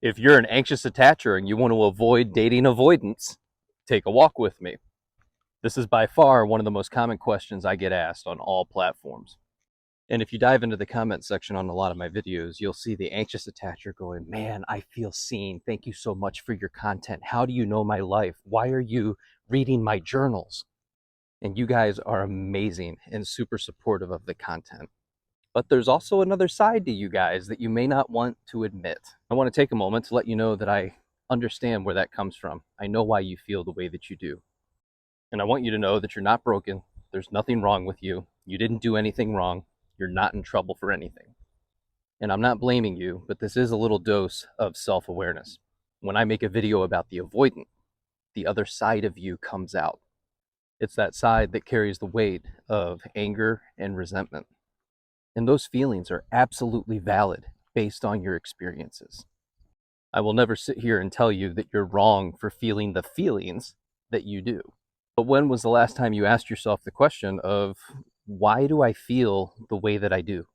If you're an anxious attacher and you want to avoid dating avoidance, take a walk with me. This is by far one of the most common questions I get asked on all platforms. And if you dive into the comment section on a lot of my videos, you'll see the anxious attacher going, man, I feel seen. Thank you so much for your content. How do you know my life? Why are you reading my journals? And you guys are amazing and super supportive of the content. But there's also another side to you guys that you may not want to admit. I want to take a moment to let you know that I understand where that comes from. I know why you feel the way that you do. And I want you to know that you're not broken. There's nothing wrong with you. You didn't do anything wrong. You're not in trouble for anything. And I'm not blaming you, but this is a little dose of self-awareness. When I make a video about the avoidant, the other side of you comes out. It's that side that carries the weight of anger and resentment. And those feelings are absolutely valid based on your experiences. I will never sit here and tell you that you're wrong for feeling the feelings that you do. But when was the last time you asked yourself the question of, why do I feel the way that I do?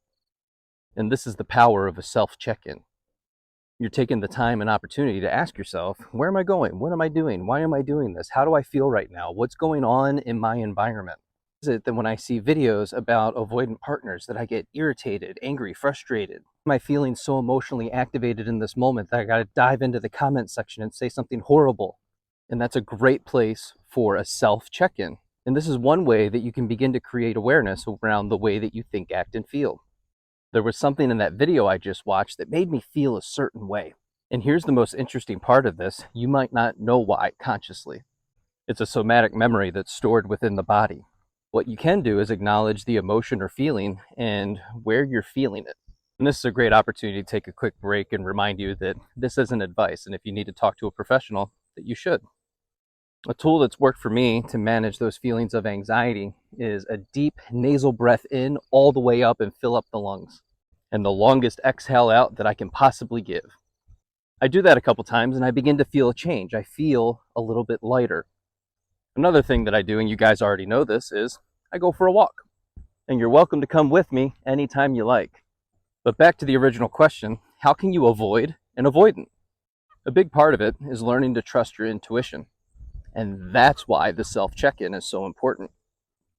And this is the power of a self-check-in. You're taking the time and opportunity to ask yourself, where am I going? What am I doing? Why am I doing this? How do I feel right now? What's going on in my environment? Is it that when I see videos about avoidant partners that I get irritated, angry, frustrated? Am I feeling so emotionally activated in this moment that I got to dive into the comment section and say something horrible? And that's a great place for a self-check-in. And this is one way that you can begin to create awareness around the way that you think, act, and feel. There was something in that video I just watched that made me feel a certain way. And here's the most interesting part of this. You might not know why consciously. It's a somatic memory that's stored within the body. What you can do is acknowledge the emotion or feeling and where you're feeling it. And this is a great opportunity to take a quick break and remind you that this isn't advice. And if you need to talk to a professional, that you should. A tool that's worked for me to manage those feelings of anxiety is a deep nasal breath in all the way up and fill up the lungs, and the longest exhale out that I can possibly give. I do that a couple times and I begin to feel a change. I feel a little bit lighter. Another thing that I do, and you guys already know this, is I go for a walk. And you're welcome to come with me anytime you like. But back to the original question, how can you avoid an avoidant? A big part of it is learning to trust your intuition. And that's why the self-check-in is so important.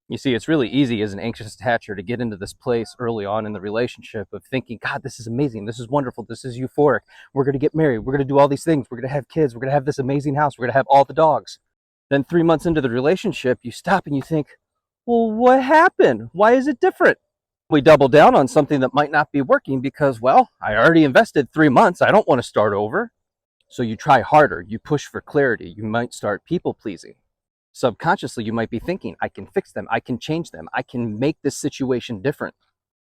You see, it's really easy as an anxious attacher to get into this place early on in the relationship of thinking, God, this is amazing. This is wonderful. This is euphoric. We're going to get married. We're going to do all these things. We're going to have kids. We're going to have this amazing house. We're going to have all the dogs. Then 3 months into the relationship, you stop and you think, well, what happened? Why is it different? We double down on something that might not be working because, well, I already invested 3 months. I don't want to start over. So you try harder. You push for clarity. You might start people pleasing. Subconsciously, you might be thinking, I can fix them. I can change them. I can make this situation different.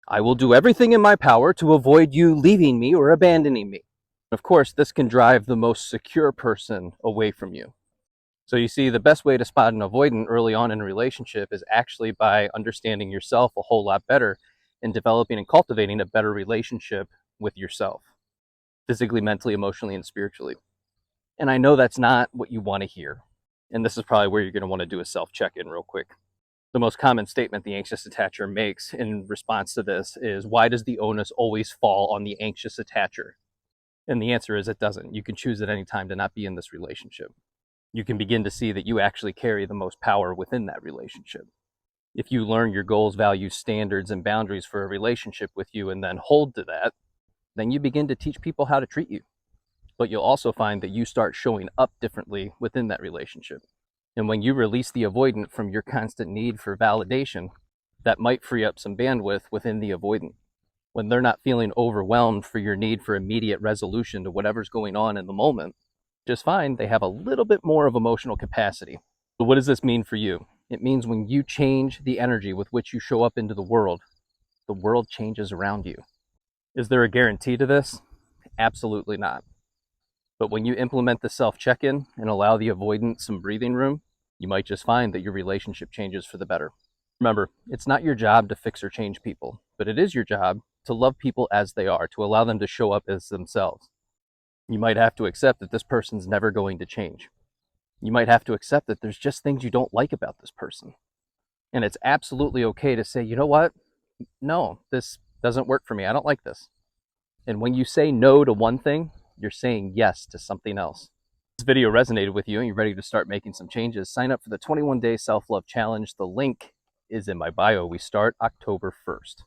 I will do everything in my power to avoid you leaving me or abandoning me. Of course, this can drive the most secure person away from you. So you see, the best way to spot an avoidant early on in a relationship is actually by understanding yourself a whole lot better and developing and cultivating a better relationship with yourself, physically, mentally, emotionally, and spiritually. And I know that's not what you want to hear. And this is probably where you're going to want to do a self-check-in real quick. The most common statement the anxious attacher makes in response to this is, why does the onus always fall on the anxious attacher? And the answer is, it doesn't. You can choose at any time to not be in this relationship. You can begin to see that you actually carry the most power within that relationship. If you learn your goals, values, standards, and boundaries for a relationship with you and then hold to that, then you begin to teach people how to treat you. But you'll also find that you start showing up differently within that relationship. And when you release the avoidant from your constant need for validation, that might free up some bandwidth within the avoidant. When they're not feeling overwhelmed for your need for immediate resolution to whatever's going on in the moment, just find they have a little bit more of emotional capacity. But what does this mean for you? It means when you change the energy with which you show up into the world changes around you. Is there a guarantee to this? Absolutely not. But when you implement the self-check-in and allow the avoidant some breathing room, you might just find that your relationship changes for the better. Remember, it's not your job to fix or change people, but it is your job to love people as they are, to allow them to show up as themselves. You might have to accept that this person's never going to change. You might have to accept that there's just things you don't like about this person. And it's absolutely okay to say, you know what? No, this doesn't work for me. I don't like this. And when you say no to one thing, You're saying yes to something else. If this video resonated with you and you're ready to start making some changes, sign up for the 21-day self-love challenge. The link is in my bio. We start October 1st.